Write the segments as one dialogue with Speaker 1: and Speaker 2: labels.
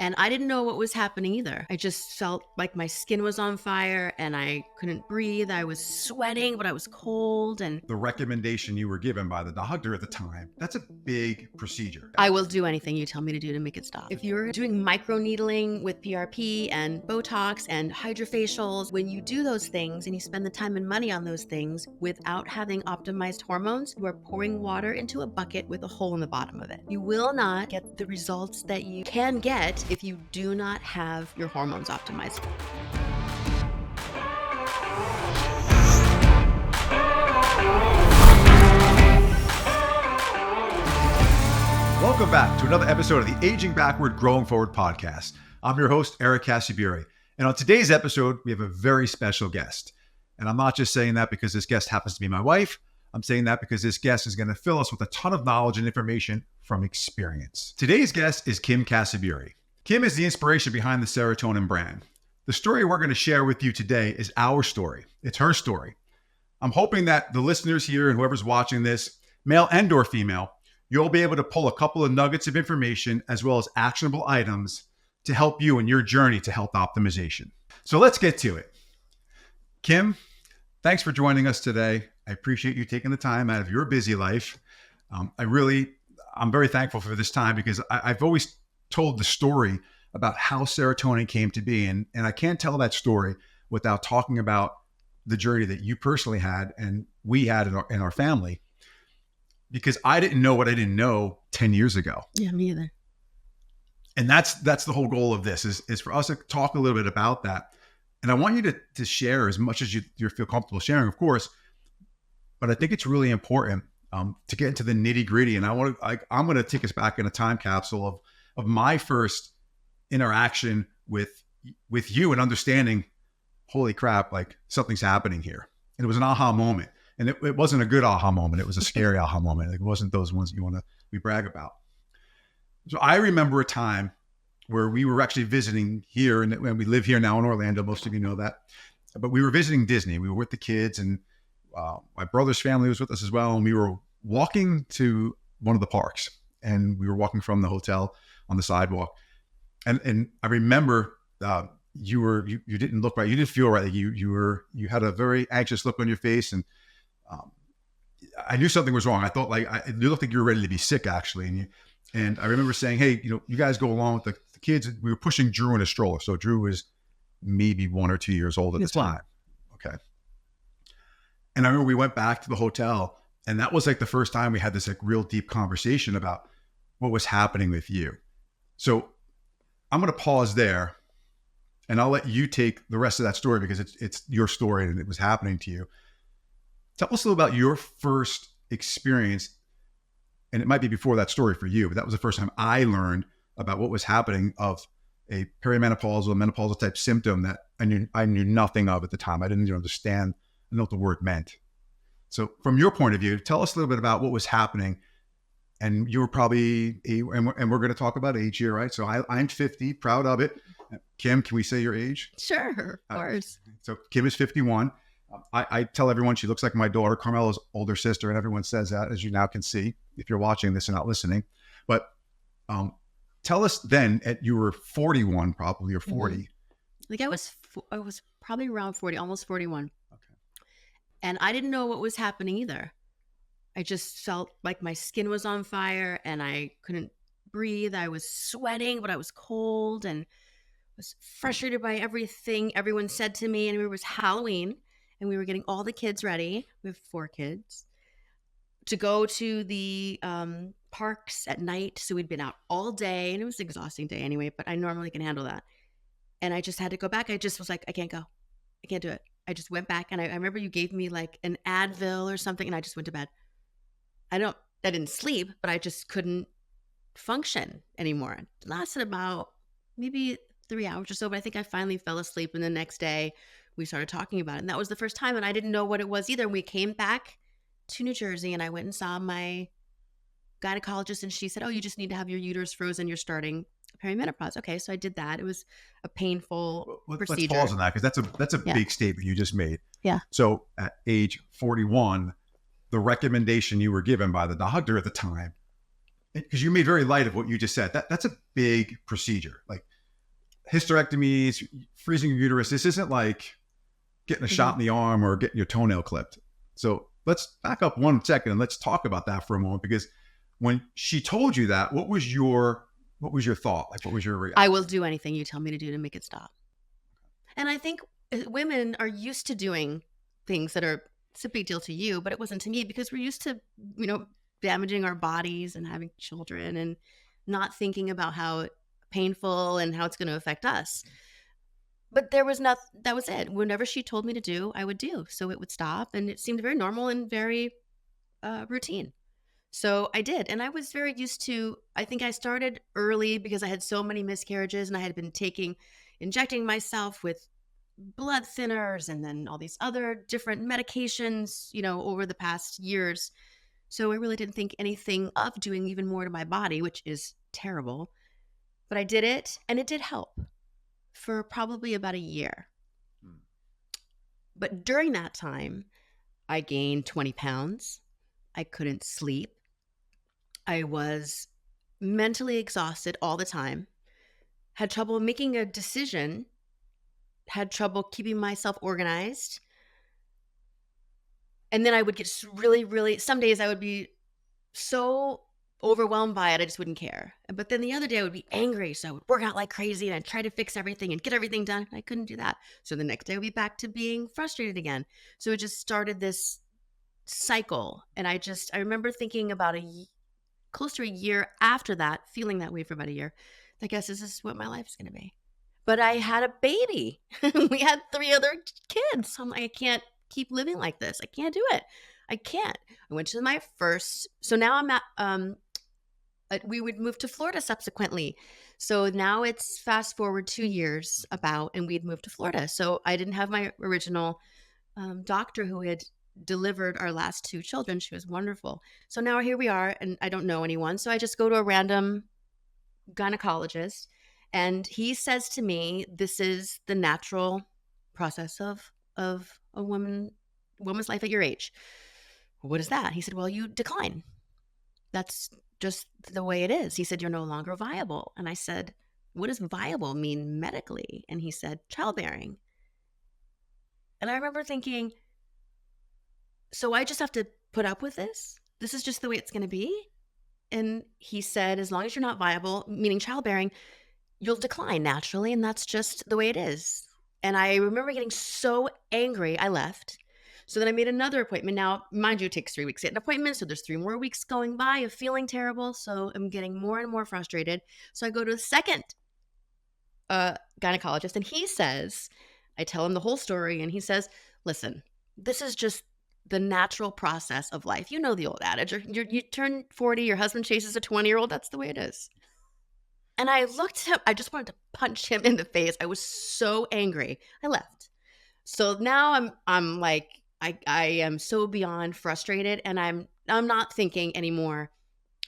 Speaker 1: And I didn't know what was happening either. I just felt like my skin was on fire and I couldn't breathe. I was sweating, but I was cold. And
Speaker 2: The recommendation you were given by the doctor at the time, that's a big procedure.
Speaker 1: I will do anything you tell me to do to make it stop. If you're doing microneedling with PRP and Botox and hydrofacials, when you do those things and you spend the time and money on those things without having optimized hormones, you are pouring water into a bucket with a hole in the bottom of it. You will not get the results that you can get if you do not have your hormones optimized.
Speaker 2: Welcome back to another episode of the Aging Backward, Growing Forward podcast. I'm your host, Eric Casaburi. And on today's episode, we have a very special guest. And I'm not just saying that because this guest happens to be my wife. I'm saying that because this guest is going to fill us with a ton of knowledge and information from experience. Today's guest is Kim Casaburi. Kim is the inspiration behind the Serotonin brand. The story we're going to share with you today is our story. It's her story. I'm hoping that the listeners here and whoever's watching this, male and or female, you'll be able to pull a couple of nuggets of information as well as actionable items to help you in your journey to health optimization. So let's get to it. Kim, thanks for joining us today. I appreciate you taking the time out of your busy life. I'm very thankful for this time because I've always told the story about how serotonin came to be. And I can't tell that story without talking about the journey that you personally had and we had in our family. Because I didn't know what I didn't know 10 years ago.
Speaker 1: Yeah, me either.
Speaker 2: And that's the whole goal of this is for us to talk a little bit about that. And I want you to share as much as you feel comfortable sharing, of course. But I think it's really important to get into the nitty gritty. And I'm going to take us back in a time capsule of my first interaction with you and understanding, holy crap, like something's happening here. And it was an aha moment. And it wasn't a good aha moment. It was a scary aha moment. It wasn't those ones we brag about. So I remember a time where we were actually visiting here, and we live here now in Orlando. Most of you know that. But we were visiting Disney. We were with the kids, and my brother's family was with us as well. And we were walking to one of the parks, and we were walking from the hotel on the sidewalk. And I remember you didn't look right. You didn't feel right. Like you had a very anxious look on your face, and I knew something was wrong. I thought you looked like you were ready to be sick, actually. And I remember saying, hey, you guys go along with the kids. We were pushing Drew in a stroller. So Drew was maybe 1 or 2 years old at the time. Okay. And I remember we went back to the hotel, and that was like the first time we had this like real deep conversation about what was happening with you. So I'm going to pause there, and I'll let you take the rest of that story because it's your story and it was happening to you. Tell us a little about your first experience, and it might be before that story for you, but that was the first time I learned about what was happening of a perimenopausal, menopausal type symptom that I knew nothing of at the time. I didn't even understand. I didn't know what the word meant. So from your point of view, tell us a little bit about what was happening. And you were probably, and we're going to talk about age here, right? So I'm 50, proud of it. Kim, can we say your age?
Speaker 1: Sure, of course.
Speaker 2: So Kim is 51. I tell everyone she looks like my daughter, Carmela's older sister, and everyone says that, as you now can see, if you're watching this and not listening. But tell us then, you were 41 probably, or 40.
Speaker 1: Mm-hmm. Like I was probably around 40, almost 41.
Speaker 2: Okay.
Speaker 1: And I didn't know what was happening either. I just felt like my skin was on fire and I couldn't breathe. I was sweating, but I was cold and was frustrated by everything everyone said to me. And it was Halloween. And we were getting all the kids ready. We have 4 kids to go to the parks at night. So we'd been out all day, and it was an exhausting day anyway, but I normally can handle that. And I just had to go back. I just was like, I can't go. I can't do it. I just went back, and I remember you gave me like an Advil or something, and I just went to bed. I didn't sleep, but I just couldn't function anymore. It lasted about maybe 3 hours or so, but I think I finally fell asleep, and the next day we started talking about it. And that was the first time. And I didn't know what it was either. We came back to New Jersey and I went and saw my gynecologist, and she said, oh, you just need to have your uterus frozen. You're starting perimenopause. Okay. So I did that. It was a painful procedure.
Speaker 2: Let's pause on that because that's a big statement you just made.
Speaker 1: Yeah.
Speaker 2: So at age 41, the recommendation you were given by the doctor at the time, because you made very light of what you just said, that's a big procedure. Like hysterectomies, freezing your uterus. This isn't like getting a shot in the arm or getting your toenail clipped. So let's back up 1 second and let's talk about that for a moment, because when she told you that, what was your thought? Like, what was your reaction?
Speaker 1: I will do anything you tell me to do to make it stop. And I think women are used to doing things that are, it's a big deal to you, but it wasn't to me, because we're used to, damaging our bodies and having children and not thinking about how painful and how it's going to affect us. But there was nothing, that was it. Whenever she told me to do, I would do. So it would stop, and it seemed very normal and very routine. So I did. And I was very used to, I think I started early because I had so many miscarriages, and I had been injecting myself with blood thinners and then all these other different medications, over the past years. So I really didn't think anything of doing even more to my body, which is terrible. But I did it, and it did help for probably about a year. But during that time, I gained 20 pounds. I couldn't sleep. I was mentally exhausted all the time, had trouble making a decision, had trouble keeping myself organized. And then I would get really, really, some days I would be so overwhelmed by it, I just wouldn't care. But then the other day I would be angry, so I would work out like crazy and I'd try to fix everything and get everything done. I couldn't do that. So the next day I would be back to being frustrated again. So it just started this cycle. And I remember thinking about close to a year after that, feeling that way for about a year. I guess this is what my life is going to be. But I had a baby. We had 3 other kids. So I'm like, I can't keep living like this. I can't do it. I can't. I went to my first. So now I'm at, we would move to Florida subsequently. So now it's fast forward 2 years and we'd moved to Florida. So I didn't have my original doctor who had delivered our last 2 children. She was wonderful. So now here we are, and I don't know anyone. So I just go to a random gynecologist, and he says to me, this is the natural process of a woman's life at your age. What is that? He said, well, you decline. That's just the way it is. He said, you're no longer viable. And I said, what does viable mean medically? And he said, childbearing. And I remember thinking, so I just have to put up with this? This is just the way it's going to be? And he said, as long as you're not viable, meaning childbearing, you'll decline naturally. And that's just the way it is. And I remember getting so angry, I left. So then I made another appointment. Now, mind you, it takes 3 weeks to get an appointment. So there's 3 more weeks going by of feeling terrible. So I'm getting more and more frustrated. So I go to the second gynecologist, and he says, I tell him the whole story, and he says, listen, this is just the natural process of life. You know the old adage, you turn 40, your husband chases a 20-year-old. That's the way it is. And I looked at him, I just wanted to punch him in the face. I was so angry. I left. So now I'm like, I am so beyond frustrated, and I'm not thinking anymore,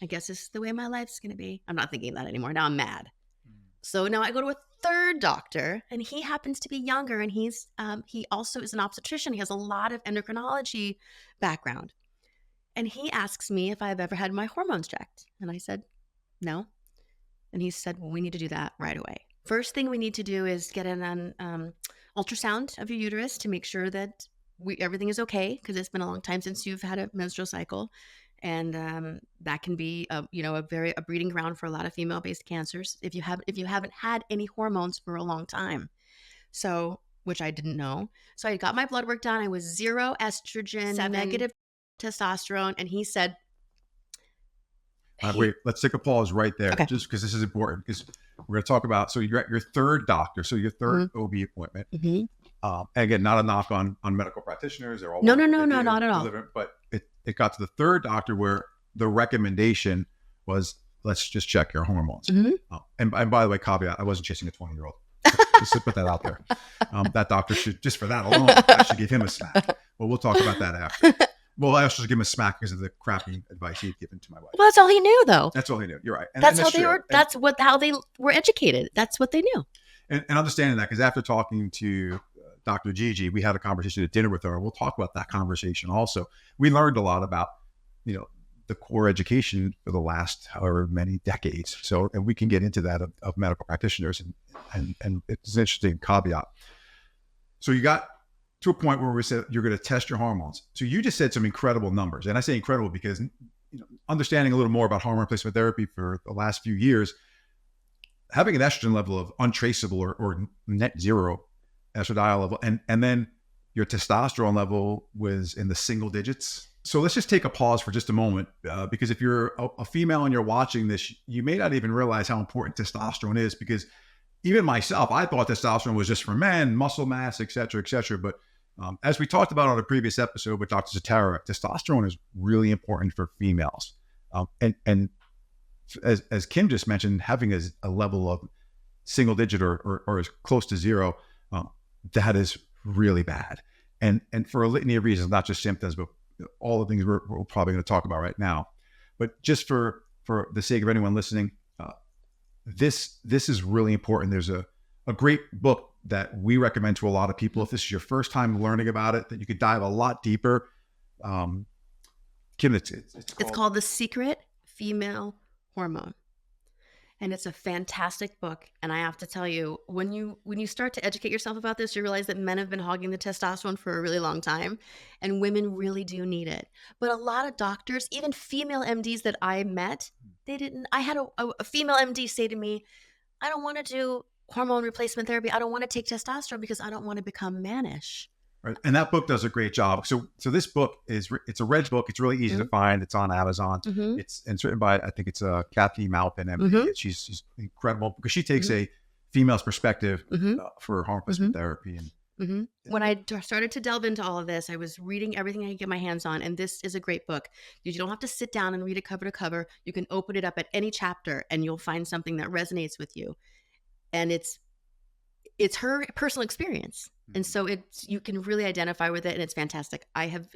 Speaker 1: I guess this is the way my life's going to be. I'm not thinking that anymore. Now I'm mad. So now I go to a third doctor, and he happens to be younger, and he also is an obstetrician. He has a lot of endocrinology background. And he asks me if I've ever had my hormones checked. And I said, no. And he said, well, we need to do that right away. First thing we need to do is get an ultrasound of your uterus to make sure that everything is okay, because it's been a long time since you've had a menstrual cycle. And that can be a breeding ground for a lot of female-based cancers if you haven't had any hormones for a long time. So, which I didn't know. So I got my blood work done. I was 0 estrogen, 7 negative testosterone, and he said,
Speaker 2: wait, let's take a pause right there,
Speaker 1: okay,
Speaker 2: just because this is important, because we're going to talk about, so you're at your third doctor, so your third OB appointment. And again, not a knock on medical practitioners. They're all
Speaker 1: no, not at all.
Speaker 2: But it got to the third doctor where the recommendation was, let's just check your hormones. And by the way, caveat, I wasn't chasing a 20-year-old. Just to put that out there. That doctor should, just for that alone, I should give him a smack. Well, we'll talk about that after. Well, I also should give him a smack because of the crappy advice he'd given to my wife.
Speaker 1: Well, that's all he knew, though.
Speaker 2: That's all he knew. You're right.
Speaker 1: And that's how they were. That's how they were educated. That's what they knew.
Speaker 2: And understanding that, because after talking to Dr. Gigi, we had a conversation at dinner with her. We'll talk about that conversation also. We learned a lot about, the core education for the last however many decades. So, and we can get into that of medical practitioners and it's an interesting caveat. So you got to a point where we said you're going to test your hormones. So you just said some incredible numbers, and I say incredible because understanding a little more about hormone replacement therapy for the last few years, having an estrogen level of untraceable or net zero estradiol level, and then your testosterone level was in the single digits. So let's just take a pause for just a moment, because if you're a female and you're watching this, you may not even realize how important testosterone is, because even myself, I thought testosterone was just for men, muscle mass, et cetera, et cetera. But as we talked about on a previous episode with Dr. Zatara, testosterone is really important for females. And as Kim just mentioned, having a level of single digit or as close to zero, that is really bad. And for a litany of reasons, not just symptoms, but all the things we're probably going to talk about right now. But just for the sake of anyone listening, this is really important. There's a great book that we recommend to a lot of people. If this is your first time learning about it, that you could dive a lot deeper. Kim, it's
Speaker 1: called The Secret Female Hormone. And it's a fantastic book. And I have to tell you, when you start to educate yourself about this, you realize that men have been hogging the testosterone for a really long time, and women really do need it. But a lot of doctors, even female MDs that I met, they didn't. I had a female MD say to me, I don't want to do hormone replacement therapy. I don't want to take testosterone because I don't want to become mannish.
Speaker 2: Right. And that book does a great job. So this book it's a Reg book. It's really easy to find. It's on Amazon. It's written by, I think it's Kathy Malpin, MD. She's incredible because she takes a female's perspective for hormone replacement therapy. And
Speaker 1: when I started to delve into all of this, I was reading everything I could get my hands on, and this is a great book. You don't have to sit down and read it cover to cover. You can open it up at any chapter, and you'll find something that resonates with you. And it's her personal experience. And so you can really identify with it, and it's fantastic. I've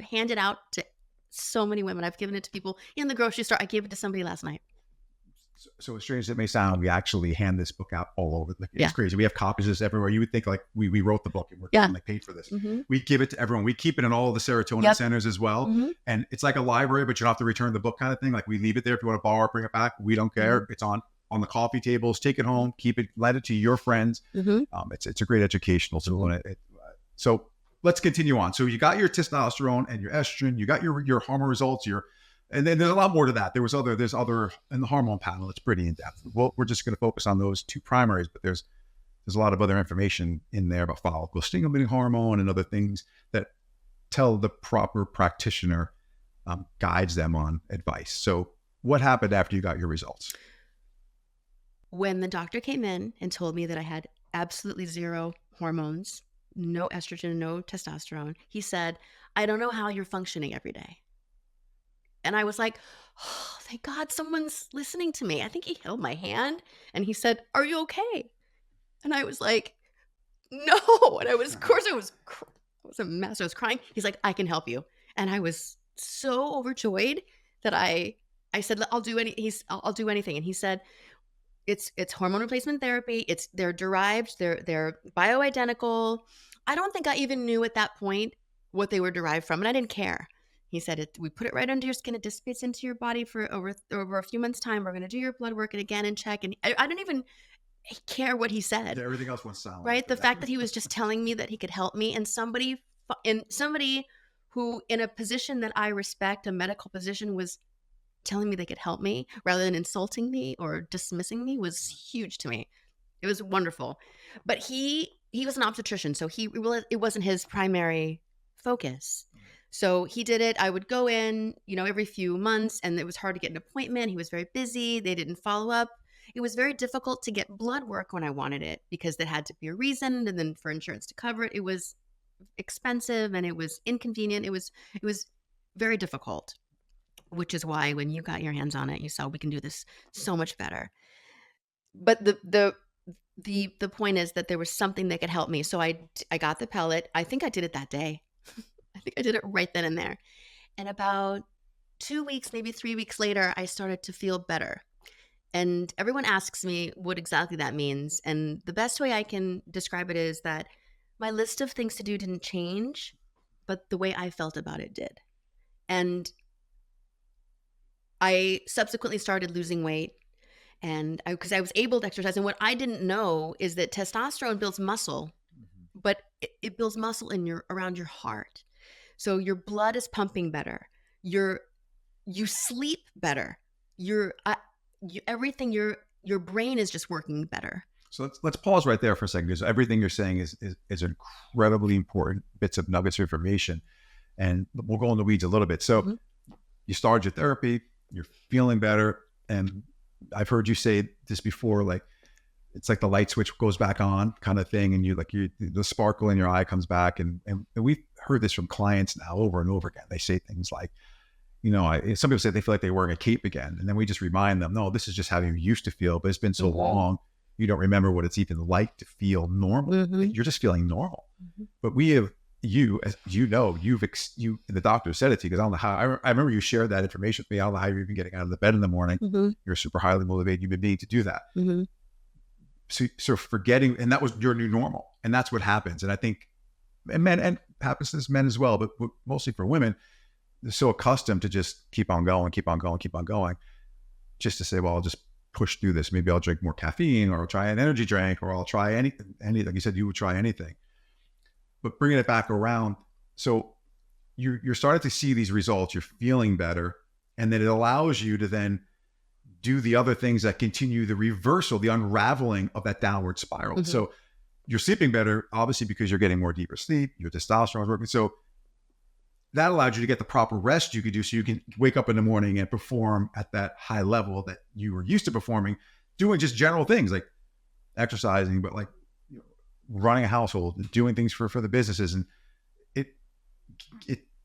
Speaker 1: handed it out to so many women. I've given it to people in the grocery store. I gave it to somebody last night.
Speaker 2: So as strange as it may sound, we actually hand this book out all over. It's crazy. We have copies of this everywhere. You would think like we wrote the book and we're paid for this. We give it to everyone. We keep it in all of the serotonin centers as well. And it's like a library, but you don't have to return the book kind of thing. Like we leave it there. If you want to borrow it, bring it back. We don't care. It's on the coffee tables. Take it home. Keep it. Let it to your friends. It's a great educational tool. So let's continue on. So you got your testosterone and your estrogen. You got your hormone results. And then there's a lot more to that. There's other in the hormone panel. It's pretty in depth. Well, we're just going to focus on those two primaries, but there's a lot of other information in there about follicle stimulating hormone and other things that tell the proper practitioner guides them on advice. So what happened after you got your results?
Speaker 1: When the doctor came in and told me that I had absolutely zero hormones, no estrogen, no testosterone, he said, I don't know how you're functioning every day. And I was like, oh, thank God someone's listening to me. I think he held my hand and he said, are you okay? And I was like, no. And I was a mess. I was crying. He's like, I can help you. And I was so overjoyed that I said, I'll do anything. And he said, it's hormone replacement therapy. They're derived. They're bioidentical. I don't think I even knew at that point what they were derived from, and I didn't care. He said, we put it right under your skin. It dissipates into your body for over a few months' time. We're going to do your blood work and again and check. And I don't even care what he said.
Speaker 2: Everything else went silent.
Speaker 1: Right? The fact that he was just telling me that he could help me, and somebody who in a position that I respect, a medical position, was telling me they could help me rather than insulting me or dismissing me was huge to me. It was wonderful. But he was an obstetrician, so it wasn't his primary focus. So he did it. I would go in, every few months, and it was hard to get an appointment. He was very busy. They didn't follow up. It was very difficult to get blood work when I wanted it because there had to be a reason, and then for insurance to cover it, it was expensive and it was inconvenient. It was very difficult, which is why when you got your hands on it, you saw we can do this so much better. But the point is that there was something that could help me. So I got the pellet. I think I did it that day. I think I did it right then and there. And about 2 weeks, maybe 3 weeks later, I started to feel better. And everyone asks me what exactly that means. And the best way I can describe it is that my list of things to do didn't change, but the way I felt about it did. And I subsequently started losing weight. And because I was able to exercise. And what I didn't know is that testosterone builds muscle, but it builds muscle around your heart. So your blood is pumping better. You sleep better. Everything, your brain is just working better.
Speaker 2: So let's pause right there for a second, because everything you're saying is incredibly important bits of nuggets of information, and we'll go in the weeds a little bit. So you started your therapy, you're feeling better, and I've heard you say this before, like it's like the light switch goes back on kind of thing, and the sparkle in your eye comes back, and we've heard this from clients now over and over again. They say things like, some people say they feel like they're wearing a cape again, and then we just remind them, no, this is just how you used to feel, but it's been so long. You don't remember what it's even like to feel normal. You're just feeling normal. But we have as you know, the doctor said it to you, because I don't know how. I remember you shared that information with me. I don't know how you're even getting out of the bed in the morning. You're super highly motivated. You've been needing to do that. So forgetting, and that was your new normal, and that's what happens. And I think, and men, and happens to men as well, but mostly for women, they're so accustomed to just keep on going, just to say, well, I'll just push through this. Maybe I'll drink more caffeine, or I'll try an energy drink, or I'll try anything. Like you said, you would try anything. But bringing it back around, so you're starting to see these results. You're feeling better, and then it allows you to then do the other things that continue the reversal, the unraveling of that downward spiral. So you're sleeping better, obviously, because you're getting more deeper sleep. Your testosterone is working. So that allowed you to get the proper rest you could do, so you can wake up in the morning and perform at that high level that you were used to performing, doing just general things like exercising, but like running a household, doing things for the businesses. And it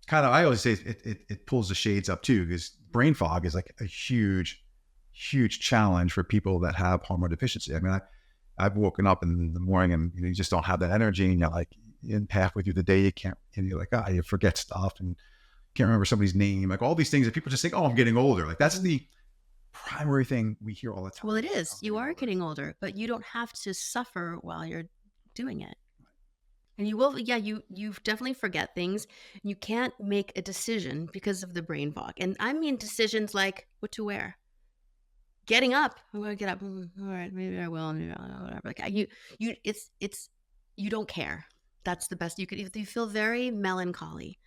Speaker 2: kind of, I always say it pulls the shades up too, because brain fog is like a huge challenge for people that have hormone deficiency. I mean, I've woken up in the morning and you just don't have that energy, and you're like, in halfway through the day, you can't, and you're like, you forget stuff and can't remember somebody's name, like all these things that people just think, oh, I'm getting older. Like that's the primary thing we hear all the time.
Speaker 1: Well, it is. You are getting older, but you don't have to suffer while you're doing it. And you will, you definitely forget things. You can't make a decision because of the brain fog. And I mean decisions like what to wear. Getting up. I'm going to get up. All right, maybe I will. Maybe I'll, whatever. Like you don't care. That's the best. You feel very melancholy.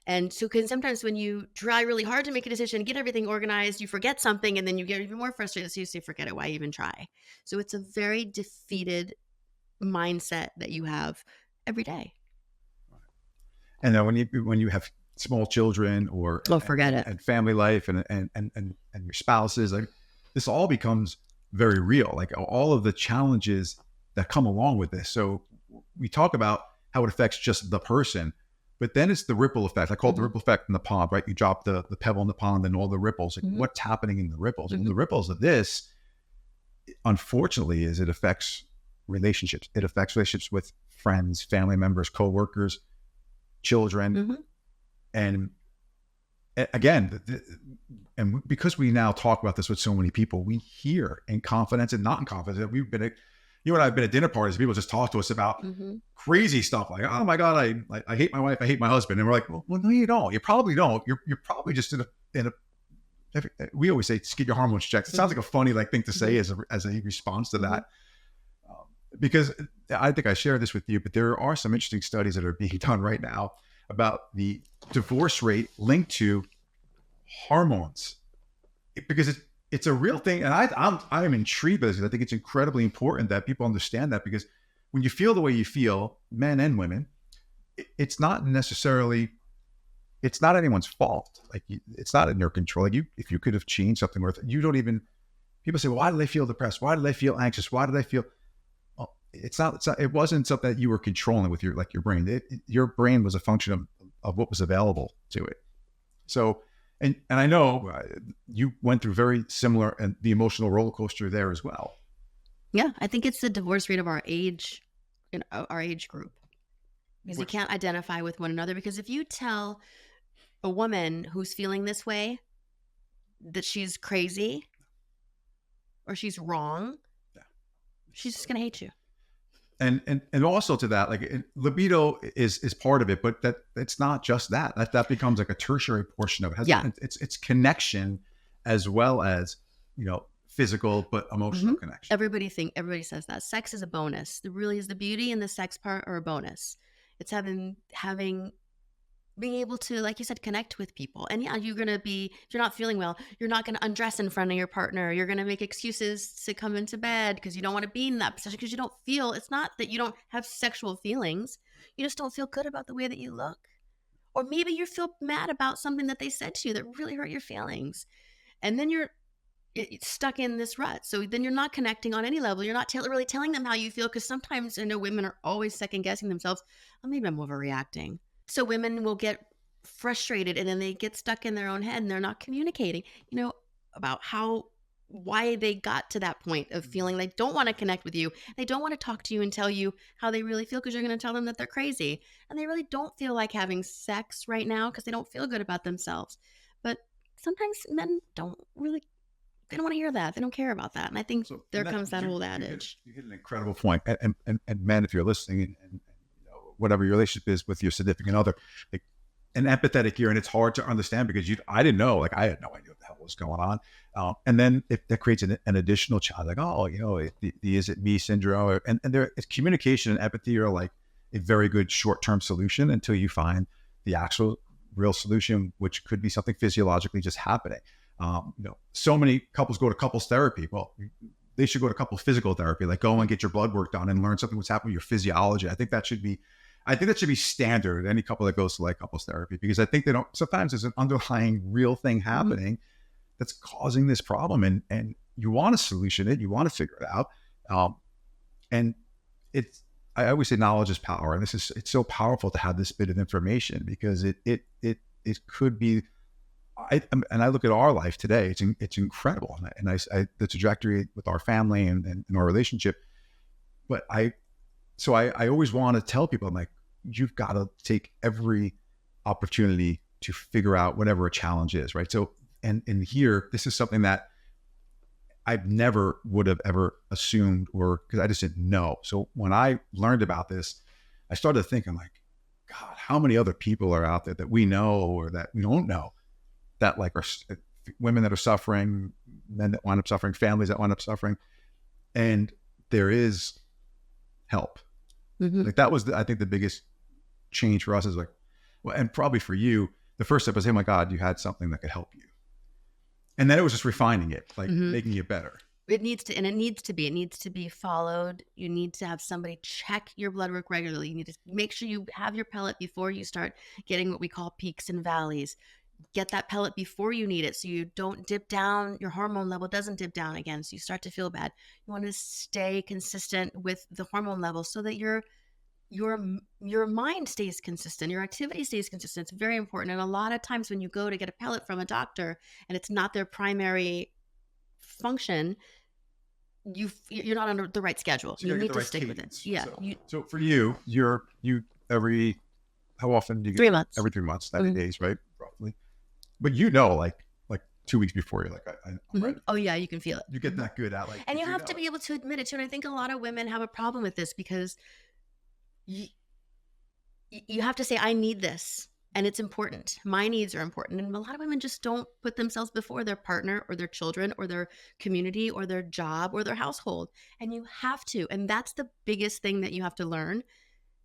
Speaker 1: And so, because sometimes when you try really hard to make a decision, get everything organized, you forget something, and then you get even more frustrated. So you say, forget it. Why even try? So it's a very defeated mindset that you have every day.
Speaker 2: And then when you have small children or
Speaker 1: forget it,
Speaker 2: and family life and your spouses, like this all becomes very real. Like all of the challenges that come along with this. So we talk about how it affects just the person, but then it's the ripple effect. I call it the ripple effect in the pond, right? You drop the pebble in the pond and all the ripples, like what's happening in the ripples. And the ripples of this, unfortunately, is it affects relationships. It affects relationships with friends, family members, coworkers, children. And again, and because we now talk about this with so many people, we hear in confidence and not in confidence that you and I have been at dinner parties. People just talk to us about crazy stuff like, oh my God, I hate my wife, I hate my husband. And we're like, well, no, you don't. You probably don't. You're probably just in a we always say, get your hormones checked. It sounds like a funny thing to say as a response to that. Because I think I shared this with you, but there are some interesting studies that are being done right now about the divorce rate linked to hormones, because it's a real thing. And I'm intrigued by this, because I think it's incredibly important that people understand that, because when you feel the way you feel, men and women, it's not anyone's fault. Like it's not in your control. Like if you could have changed something, or you don't even, people say, well, why do they feel depressed? Why do they feel anxious? Why do they feel, well, it wasn't something that you were controlling with your brain. Your brain was a function of what was available to it. So, and I know you went through very similar, and the emotional roller coaster there as well.
Speaker 1: Yeah, I think it's the divorce rate of our age, in our age group, because you can't identify with one another. Because if you tell a woman who's feeling this way that she's crazy or she's wrong, she's just gonna hate you.
Speaker 2: And also to that, libido is part of it, but that it's not just that becomes like a tertiary portion of it. It's connection, as well as, physical, but emotional connection.
Speaker 1: Everybody says that sex is a bonus. There really is the beauty and the sex part are a bonus. It's being able to, like you said, connect with people. And yeah, you're going to be, if you're not feeling well, you're not going to undress in front of your partner. You're going to make excuses to come into bed because you don't want to be in that position because you don't feel, it's not that you don't have sexual feelings. You just don't feel good about the way that you look. Or maybe you feel mad about something that they said to you that really hurt your feelings. And then you're stuck in this rut. So then you're not connecting on any level. You're not really telling them how you feel, because sometimes I know women are always second guessing themselves. Oh, maybe I'm overreacting. So women will get frustrated and then they get stuck in their own head and they're not communicating, about why they got to that point of feeling they don't want to connect with you. They don't want to talk to you and tell you how they really feel because you're going to tell them that they're crazy. And they really don't feel like having sex right now because they don't feel good about themselves. But sometimes men they don't want to hear that. They don't care about that. And I think there comes that old adage.
Speaker 2: You hit an incredible point. And men, if you're listening and whatever your relationship is with your significant other, like an empathetic ear, and it's hard to understand because I didn't know, like I had no idea what the hell was going on. And then if that creates an additional challenge, like, the is it me syndrome, and there is communication and empathy are like a very good short-term solution until you find the actual real solution, which could be something physiologically just happening. So many couples go to couples therapy. Well, they should go to couples physical therapy, like go and get your blood work done and learn something what's happening with your physiology. I think that should be standard. Any couple that goes to like couples therapy, because I think sometimes there's an underlying real thing happening that's causing this problem, and you want to solution it, you want to figure it out. And I always say knowledge is power. And it's so powerful to have this bit of information because it could be, and I look at our life today, it's incredible. And I the trajectory with our family and our relationship, but I always want to tell people, I'm like, you've got to take every opportunity to figure out whatever a challenge is, right? So, and here, this is something that I never would have ever assumed, or because I just didn't know. So when I learned about this, I started thinking like, God, how many other people are out there that we know or that we don't know that like are women that are suffering, men that wind up suffering, families that wind up suffering, and there is help. Like that was, I think, the biggest change for us is like, well, and probably for you, the first step was, oh my God, you had something that could help you. And then it was just refining it, like making it better.
Speaker 1: It needs to be followed. You need to have somebody check your blood work regularly. You need to make sure you have your pellet before you start getting what we call peaks and valleys. Get that pellet before you need it so you don't dip down, your hormone level doesn't dip down again, so you start to feel bad. You want to stay consistent with the hormone level so that your mind stays consistent, your activity stays consistent. It's very important. And a lot of times when you go to get a pellet from a doctor and it's not their primary function, you're not on the right schedule.
Speaker 2: So
Speaker 1: you need to stick with it. Yeah.
Speaker 2: So for you every, how often do you get
Speaker 1: 3 months?
Speaker 2: Every 3 months, 90 days, right? Roughly. But like 2 weeks before, you're like, I'm ready.
Speaker 1: Oh yeah, you can feel it.
Speaker 2: You get that good at like,
Speaker 1: and you have to be able to admit it too. And I think a lot of women have a problem with this because you have to say, I need this, and it's important. My needs are important. And a lot of women just don't put themselves before their partner or their children or their community or their job or their household. And you have to. And that's the biggest thing that you have to learn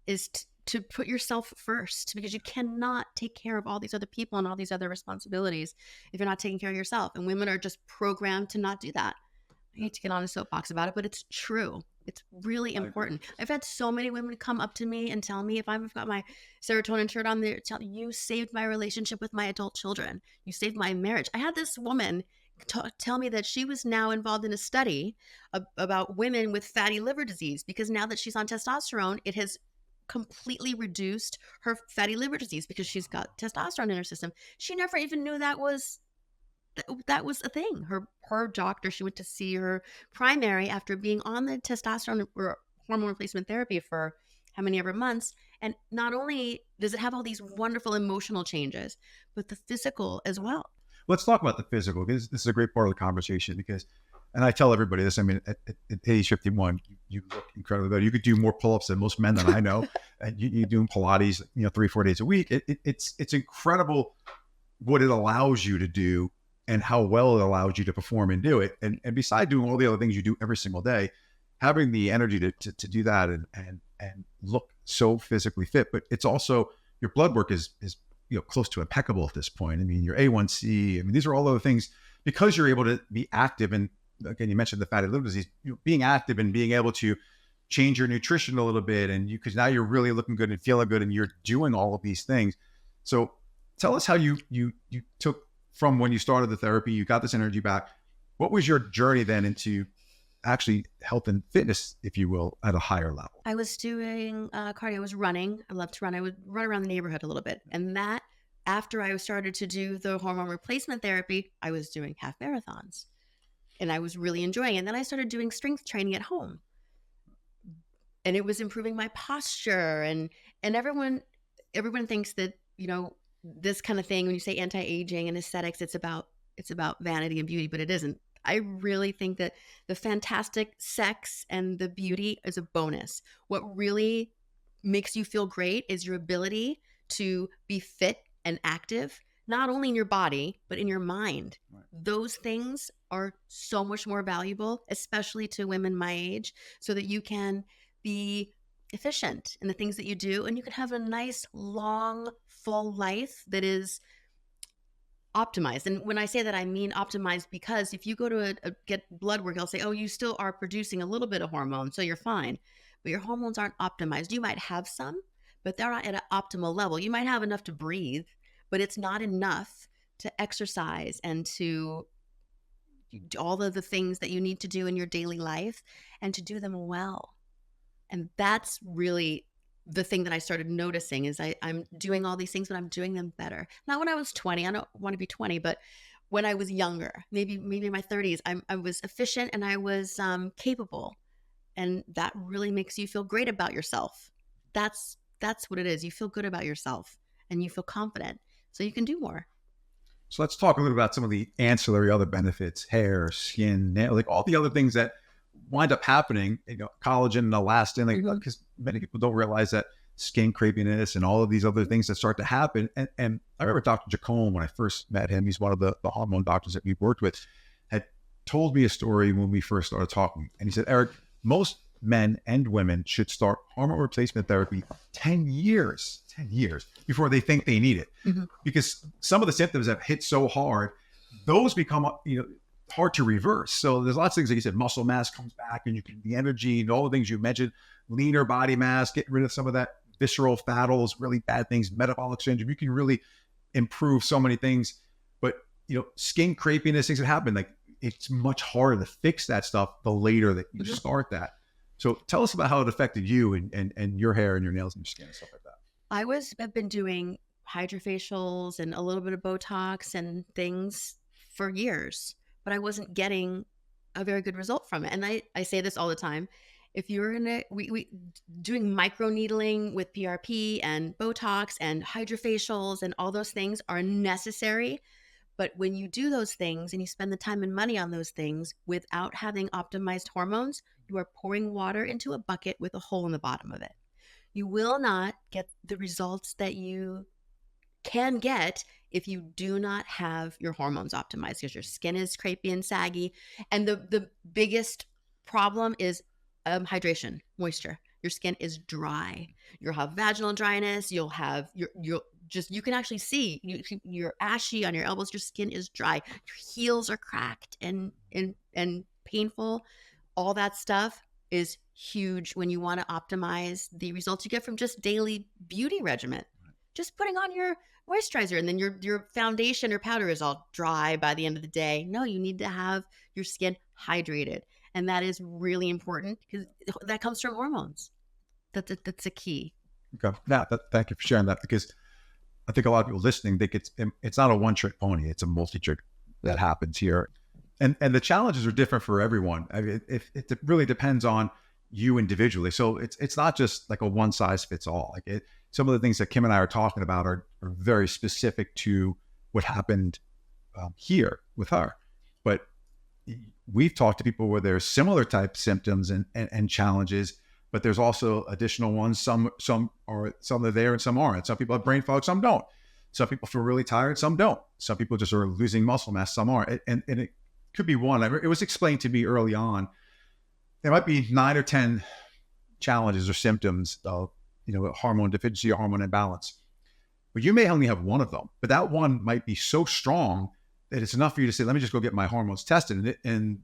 Speaker 1: is to put yourself first, because you cannot take care of all these other people and all these other responsibilities if you're not taking care of yourself. And women are just programmed to not do that. I hate to get on a soapbox about it, but it's true. It's really important. I've had so many women come up to me and tell me, if I've got my serotonin shirt on there, you saved my relationship with my adult children. You saved my marriage. I had this woman tell me that she was now involved in a study about women with fatty liver disease, because now that she's on testosterone, it has completely reduced her fatty liver disease because she's got testosterone in her system. She never even knew that was a thing. Her doctor, she went to see her primary after being on the testosterone or hormone replacement therapy for how many ever months. And not only does it have all these wonderful emotional changes, but the physical as well.
Speaker 2: Let's talk about the physical, because this is a great part of the conversation. Because, and I tell everybody this, I mean, at age 51, you look incredibly better. You could do more pull-ups than most men that I know. And you're doing Pilates, 3-4 days a week. It's incredible what it allows you to do and how well it allows you to perform and do it. And beside doing all the other things you do every single day, having the energy to do that and look so physically fit, but it's also your blood work is close to impeccable at this point. I mean, your A1C, I mean, these are all other things because you're able to be active. And again, you mentioned the fatty liver disease, being active and being able to change your nutrition a little bit. And because now you're really looking good and feeling good and you're doing all of these things. So tell us how you took from when you started the therapy, you got this energy back. What was your journey then into actually health and fitness, if you will, at a higher level?
Speaker 1: I was doing cardio. I was running. I love to run. I would run around the neighborhood a little bit. And that, after I started to do the hormone replacement therapy, I was doing half marathons. And I was really enjoying it. And then I started doing strength training at home. And it was improving my posture. And everyone thinks that, this kind of thing, when you say anti-aging and aesthetics, it's about vanity and beauty, but it isn't. I really think that the fantastic sex and the beauty is a bonus. What really makes you feel great is your ability to be fit and active, not only in your body, but in your mind. Right. Those things are so much more valuable, especially to women my age, so that you can be efficient in the things that you do, and you can have a nice, long, full life that is optimized. And when I say that, I mean optimized, because if you go to get blood work, they'll say, oh, you still are producing a little bit of hormone, so you're fine. But your hormones aren't optimized. You might have some, but they're not at an optimal level. You might have enough to breathe, but it's not enough to exercise and to do all of the things that you need to do in your daily life, and to do them well. And that's really the thing that I started noticing, is I'm doing all these things, but I'm doing them better. Not when I was 20, I don't want to be 20, but when I was younger, maybe in my 30s, I was efficient and I was capable. And that really makes you feel great about yourself. That's what it is. You feel good about yourself and you feel confident, so you can do more.
Speaker 2: So let's talk a little about some of the ancillary other benefits: hair, skin, nail, like all the other things that wind up happening, collagen and elastin, because many people don't realize that skin crepiness and all of these other things that start to happen. And I remember Dr. Jacome, when I first met him, he's one of the hormone doctors that we've worked with, had told me a story when we first started talking. And he said, Eric, most men and women should start hormone replacement therapy 10 years before they think they need it. Mm-hmm. Because some of the symptoms have hit so hard, those become, hard to reverse. So there's lots of things, like you said, muscle mass comes back, and you can, the energy and all the things you mentioned, leaner body mass, getting rid of some of that visceral fat, all those really bad things, metabolic syndrome. You can really improve so many things. But, skin crepiness, things that happen, like it's much harder to fix that stuff the later that you start that. So tell us about how it affected you and your hair and your nails and your skin and stuff like that.
Speaker 1: I've been doing hydrofacials and a little bit of Botox and things for years, but I wasn't getting a very good result from it. And I say this all the time. If you're we doing microneedling with PRP and Botox and hydrofacials and all those things are necessary. But when you do those things and you spend the time and money on those things without having optimized hormones, you are pouring water into a bucket with a hole in the bottom of it. You will not get the results that you can get if you do not have your hormones optimized, because your skin is crepey and saggy. And the biggest problem is hydration, moisture. Your skin is dry. You'll have vaginal dryness. You'll have you can actually see you're ashy on your elbows. Your skin is dry. Your heels are cracked and painful. All that stuff is huge when you want to optimize the results you get from just daily beauty regimen. Just putting on your moisturizer, and then your foundation or powder is all dry by the end of the day. No, you need to have your skin hydrated. And that is really important, because that comes from hormones. That's a key.
Speaker 2: Okay. Now, thank you for sharing that, because I think a lot of people listening think it's not a one-trick pony. It's a multi-trick that happens here. And the challenges are different for everyone. I mean, it really depends on you individually. So it's not just like a one size fits all. Like some of the things that Kim and I are talking about are very specific to what happened here with her. But we've talked to people where there's similar type symptoms and challenges, but there's also additional ones. Some are there and some aren't. Some people have brain fog, some don't. Some people feel really tired, some don't. Some people just are losing muscle mass, some aren't. And it could be one. It was explained to me early on. There might be 9 or 10 challenges or symptoms of, hormone deficiency or hormone imbalance. But you may only have one of them, but that one might be so strong that it's enough for you to say, let me just go get my hormones tested. And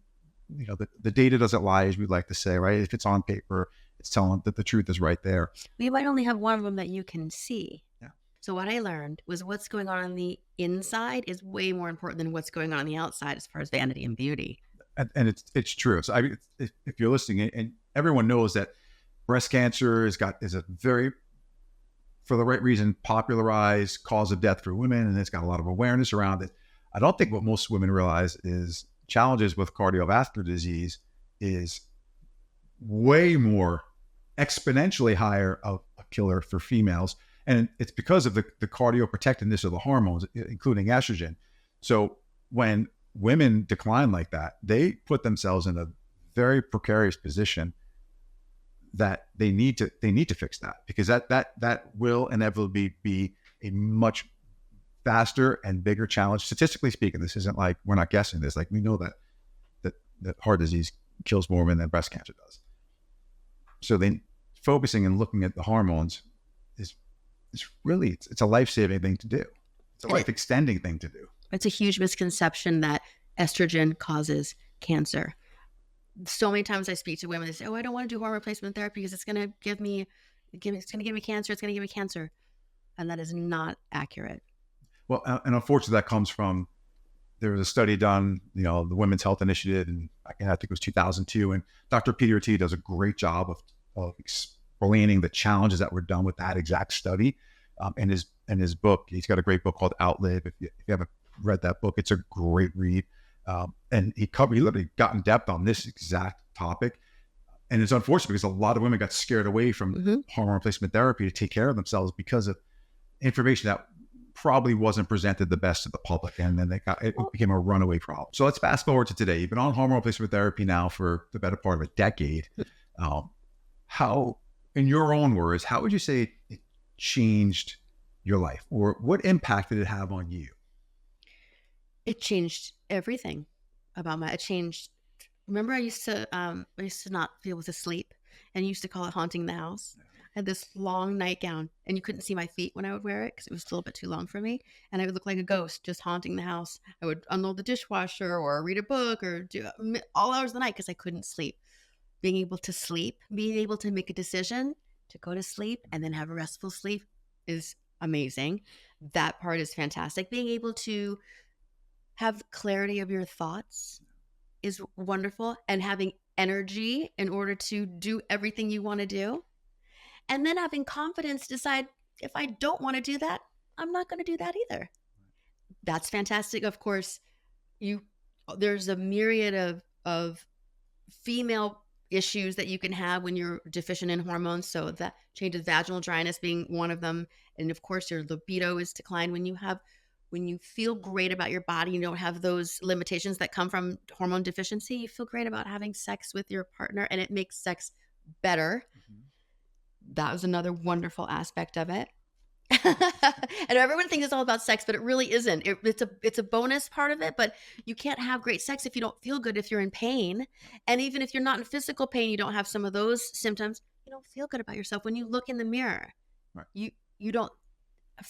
Speaker 2: the data doesn't lie, as we like to say, right? If it's on paper, it's telling that the truth is right there.
Speaker 1: You might only have one of them that you can see.
Speaker 2: Yeah.
Speaker 1: So what I learned was what's going on the inside is way more important than what's going on the outside as far as vanity and beauty.
Speaker 2: And it's true. So if you're listening, and everyone knows that breast cancer is a very, for the right reason, popularized cause of death for women, and it's got a lot of awareness around it. I don't think what most women realize is challenges with cardiovascular disease is way more, exponentially higher of a killer for females. And it's because of the cardioprotectiveness of the hormones, including estrogen. So when women decline like that, they put themselves in a very precarious position that they need to fix that, because that will inevitably be a much faster and bigger challenge. Statistically speaking, this isn't like we're not guessing this. Like, we know that heart disease kills more women than breast cancer does. So then focusing and looking at the hormones is really, it's a life-saving thing to do. It's a life-extending thing to do.
Speaker 1: It's a huge misconception that estrogen causes cancer. So many times I speak to women, they say, "Oh, I don't want to do hormone replacement therapy because it's going to give me cancer. It's going to give me cancer," and that is not accurate.
Speaker 2: Well, and unfortunately, that comes from, there was a study done, the Women's Health Initiative, and I think it was 2002, and Dr. Peter T does a great job of explaining the challenges that were done with that exact study. In his book, he's got a great book called Outlive. If you haven't read that book, it's a great read. And he literally got in depth on this exact topic. And it's unfortunate because a lot of women got scared away from hormone replacement therapy to take care of themselves because of information that probably wasn't presented the best to the public. And then it became a runaway problem. So let's fast forward to today. You've been on hormone replacement therapy now for the better part of a decade. How, in your own words, how would you say it changed your life, or what impact did it have on you?
Speaker 1: It changed everything about it changed. Remember, I used to not be able to sleep, and used to call it haunting the house. I had this long nightgown, and you couldn't see my feet when I would wear it because it was still a bit too long for me, and I would look like a ghost just haunting the house. I would unload the dishwasher or read a book or do all hours of the night because I couldn't sleep. Being able to sleep, being able to make a decision to go to sleep and then have a restful sleep is amazing. That part is fantastic. Being able to have clarity of your thoughts is wonderful, and having energy in order to do everything you want to do. And then having confidence to decide, if I don't want to do that, I'm not going to do that either. That's fantastic. Of course, there's a myriad of female issues that you can have when you're deficient in hormones. So that changes, vaginal dryness being one of them. And of course, your libido is declined when you feel great about your body. You don't have those limitations that come from hormone deficiency. You feel great about having sex with your partner, and it makes sex better. That was another wonderful aspect of it. And everyone thinks it's all about sex, but it really isn't. It's a bonus part of it, but you can't have great sex if you don't feel good, if you're in pain. And even if you're not in physical pain, you don't have some of those symptoms, you don't feel good about yourself. When you look in the mirror, right, you don't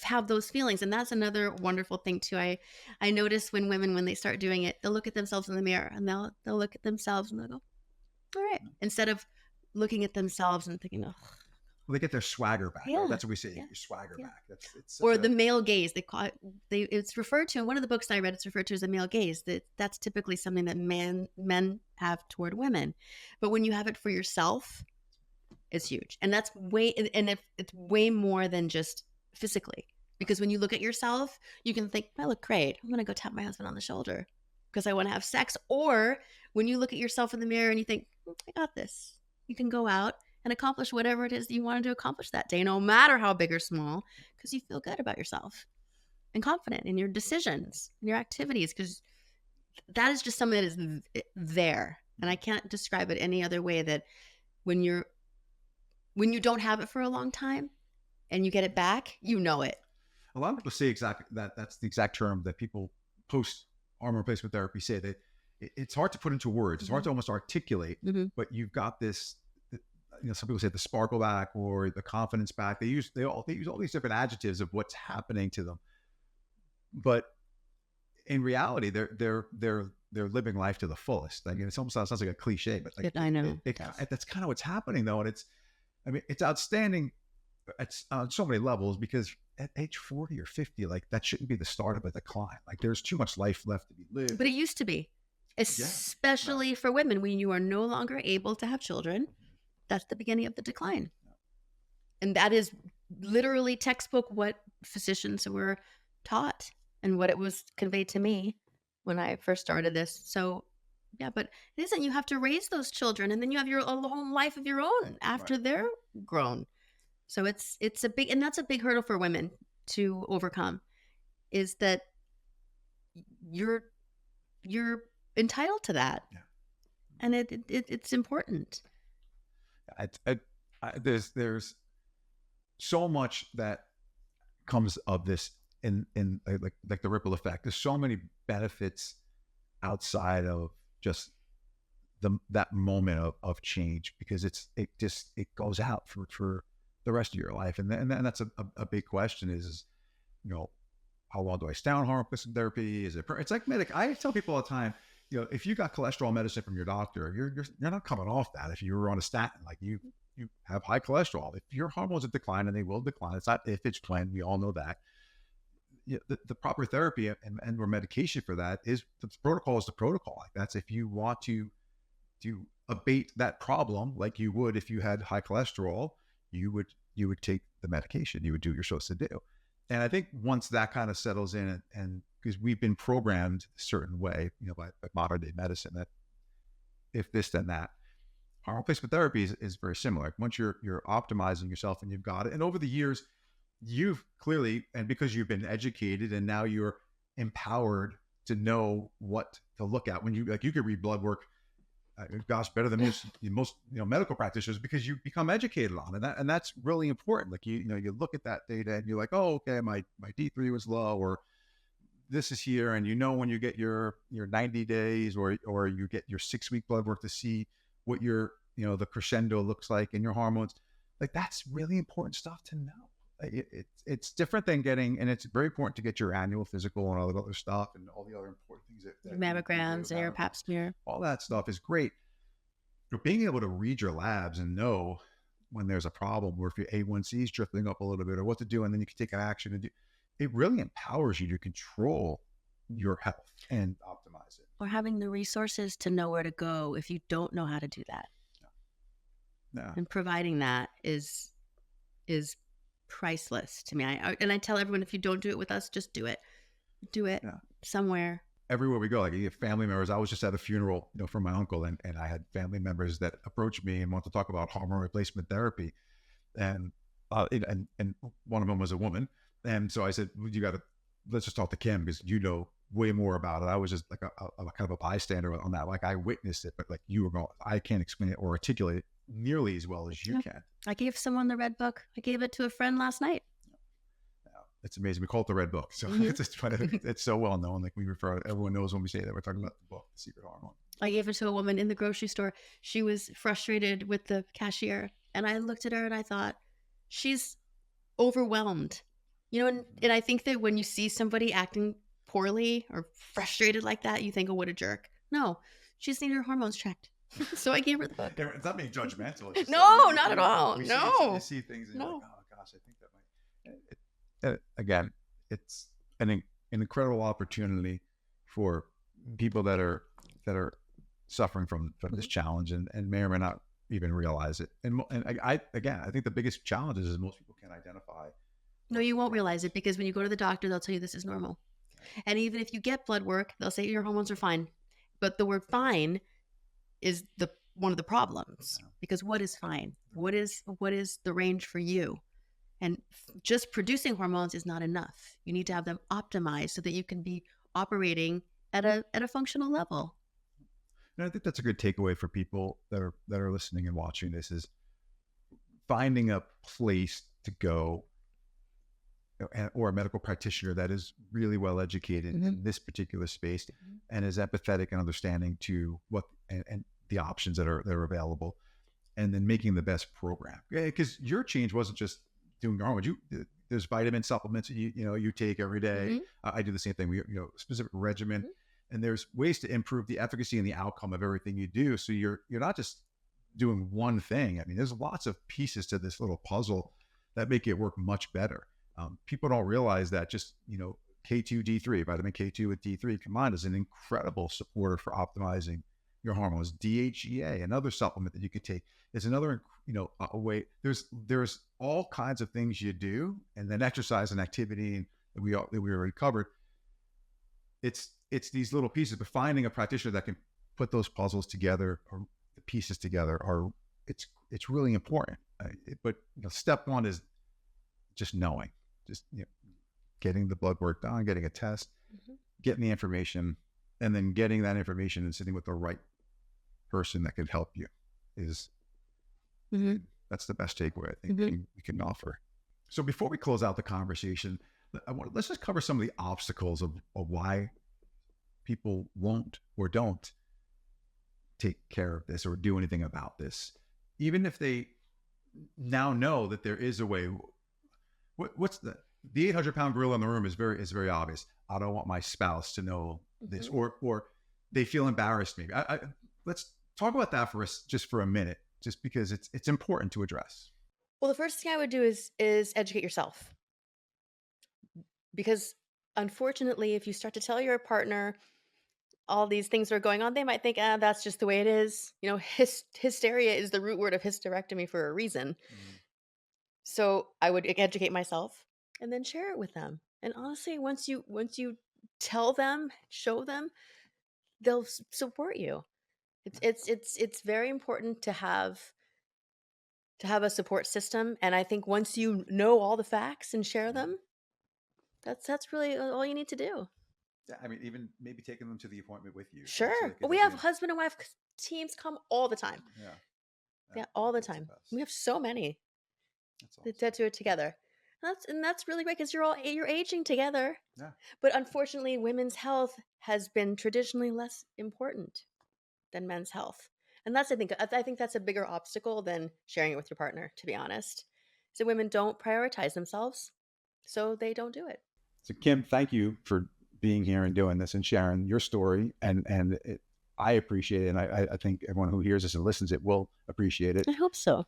Speaker 1: have those feelings. And that's another wonderful thing too. I notice when women, when they start doing it, they'll look at themselves in the mirror, and they'll look at themselves and they'll go, all right, instead of looking at themselves and thinking, oh.
Speaker 2: Well, they get their swagger back.
Speaker 1: Yeah.
Speaker 2: Right? That's what we say.
Speaker 1: Yeah.
Speaker 2: Your swagger
Speaker 1: Yeah.
Speaker 2: back.
Speaker 1: Or the male gaze. They call it. It's referred to in one of the books I read. It's referred to as a male gaze. That's typically something that men have toward women, but when you have it for yourself, it's huge. And that's it's way more than just physically. Because when you look at yourself, you can think, I look great. I'm going to go tap my husband on the shoulder because I want to have sex. Or when you look at yourself in the mirror and you think, I got this. You can go out and accomplish whatever it is that you wanted to accomplish that day, no matter how big or small, because you feel good about yourself and confident in your decisions and your activities, because that is just something that is there. And I can't describe it any other way, that when you don't have it for a long time and you get it back, you know it.
Speaker 2: A lot of people say exactly that. That's the exact term that people post hormone replacement therapy say that it's hard to put into words. It's hard to almost articulate, but you've got this, some people say the sparkle back or the confidence back. They use all these different adjectives of what's happening to them. But in reality, they're living life to the fullest. Like, it almost sounds like a cliche, but like,
Speaker 1: I know
Speaker 2: that's kind of what's happening though. And it's outstanding on so many levels, because at age 40 or 50, like, that shouldn't be the start of a decline. Like, there's too much life left to be lived.
Speaker 1: But it used to be, especially for women, when you are no longer able to have children. That's the beginning of the decline. And that is literally textbook what physicians were taught and what it was conveyed to me when I first started this. So yeah, but it isn't. You have to raise those children, and then you have your own life of your own after they're grown. So it's a big, and that's a big hurdle for women to overcome, is that you're entitled to that. And it's important.
Speaker 2: There's so much that comes of this in like the ripple effect. There's so many benefits outside of just that moment of change, because it goes out for the rest of your life. And that's a big question is, how long do I stay on hormone replacement therapy? It's like I tell people all the time, if you got cholesterol medicine from your doctor, you're not coming off that. If you were on a statin, like you have high cholesterol, if your hormones are decline, and they will decline, it's not if, it's when. We all know that. The proper therapy and or medication for that is the protocol. Is the protocol. Like, that's if you want to abate that problem, like you would if you had high cholesterol, you would take the medication. You would do what you're supposed to do. And I think once that kind of settles in, and because we've been programmed a certain way, by modern day medicine, that if this then that, hormone replacement therapy is very similar. Like, once you're optimizing yourself and you've got it, and over the years, you've clearly, and because you've been educated and now you're empowered to know what to look at when you could read blood work, better than most medical practitioners, because you become educated on it, and that's really important. Like, you look at that data and you're like, oh, okay, my D3 was low, or this is here, and when you get your 90 days or you get your 6-week blood work to see what your the crescendo looks like in your hormones, like, that's really important stuff to know. It's different than and it's very important to get your annual physical and all the other stuff and all the other important things that
Speaker 1: mammograms, your pap smear,
Speaker 2: all that stuff is great. But being able to read your labs and know when there's a problem, or if your A1C is drifting up a little bit, or what to do, and then you can take an action and do, it really empowers you to control your health and optimize it.
Speaker 1: Or having the resources to know where to go if you don't know how to do that.
Speaker 2: Yeah.
Speaker 1: And providing that is priceless to me. I tell everyone, if you don't do it with us, just do it. Do it somewhere.
Speaker 2: Everywhere we go, like, you have family members. I was just at a funeral, for my uncle, and I had family members that approached me and want to talk about hormone replacement therapy, and one of them was a woman, and so I said, well, let's just talk to Kim, because you know way more about it. I was just like a kind of a bystander on that. Like, I witnessed it, but like, you were going, I can't explain it or articulate it nearly as well as you can.
Speaker 1: I gave someone the red book. I gave it to a friend last night.
Speaker 2: It's amazing. We call it the red book. So it's so well known. Like, everyone knows when we say that we're talking about the book, The Secret Hormone.
Speaker 1: I gave it to a woman in the grocery store. She was frustrated with the cashier, and I looked at her and I thought, she's overwhelmed. And I think that when you see somebody acting poorly or frustrated like that, you think, oh, what a jerk. No, she just needed her hormones checked. So I gave her the book.
Speaker 2: It's not being judgmental. It's just
Speaker 1: no, not at all.
Speaker 2: You see things and you're like, oh gosh, I think that might. Again, it's an incredible opportunity for people that are suffering from this challenge and may or may not even realize it. And I think the biggest challenge is most people can't identify.
Speaker 1: No, you won't realize it, because when you go to the doctor, they'll tell you this is normal. And even if you get blood work, they'll say your hormones are fine. But the word fine is one of the problems, because what is fine? What is the range for you? And just producing hormones is not enough. You need to have them optimized so that you can be operating at a functional level.
Speaker 2: And I think that's a good takeaway for people that are listening and watching this, is finding a place to go or a medical practitioner that is really well educated in this particular space and is empathetic and understanding to what and the options that are available, and then making the best program. Because your change wasn't just doing your hormones. There's vitamin supplements that you take every day. I do the same thing. We specific regimen, and there's ways to improve the efficacy and the outcome of everything you do. So you're not just doing one thing. I mean, there's lots of pieces to this little puzzle that make it work much better. People don't realize that just K2 D3, vitamin K2 with D3 combined is an incredible supporter for optimizing your hormones. DHEA, another supplement that you could take, is another a way. There's all kinds of things you do, and then exercise and activity that we already covered. It's these little pieces, but finding a practitioner that can put those puzzles together or the pieces together it's really important. But step one is just knowing, getting the blood work done, getting a test, getting the information, and then getting that information and sitting with the right person that can help you is that's the best takeaway I think we can offer. So before we close out the conversation, let's just cover some of the obstacles of why people won't or don't take care of this or do anything about this, even if they now know that there is a way. What's the 800-pound gorilla in the room is very obvious. I don't want my spouse to know this, or they feel embarrassed. Maybe let's talk about that for us just for a minute, just because it's important to address.
Speaker 1: Well, the first thing I would do is educate yourself, because unfortunately, if you start to tell your partner all these things are going on, they might think, that's just the way it is. Hysteria is the root word of hysterectomy for a reason. So I would educate myself and then share it with them. And honestly, once you tell them, show them, they'll support you. It's very important to have a support system. And I think once you know all the facts and share them, that's really all you need to do.
Speaker 2: Yeah, I mean, even maybe taking them to the appointment with you.
Speaker 1: Sure. So we have husband and wife teams come all the time. Yeah, all the time. We have so many that do it together. And that's really great because you're aging together. Yeah. But unfortunately, women's health has been traditionally less important than men's health. And I think that's a bigger obstacle than sharing it with your partner, to be honest. So women don't prioritize themselves, so they don't do it.
Speaker 2: So Kim, thank you for being here and doing this and sharing your story. And I appreciate it. And I think everyone who hears this and listens it will appreciate it.
Speaker 1: I hope so.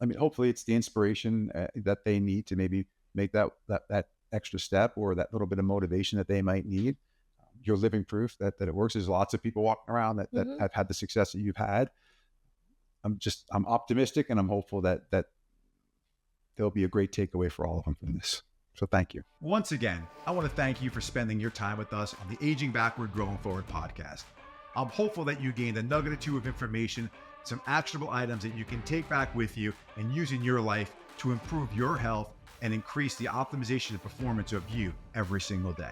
Speaker 2: I mean, hopefully it's the inspiration that they need to maybe make that extra step or that little bit of motivation that they might need. You're living proof that it works. There's lots of people walking around that have had the success that you've had. I'm optimistic and I'm hopeful that there'll be a great takeaway for all of them from this. So thank you. Once again, I want to thank you for spending your time with us on the Aging Backward, Growing Forward podcast. I'm hopeful that you gained a nugget or two of information, some actionable items that you can take back with you and use in your life to improve your health and increase the optimization and performance of you every single day.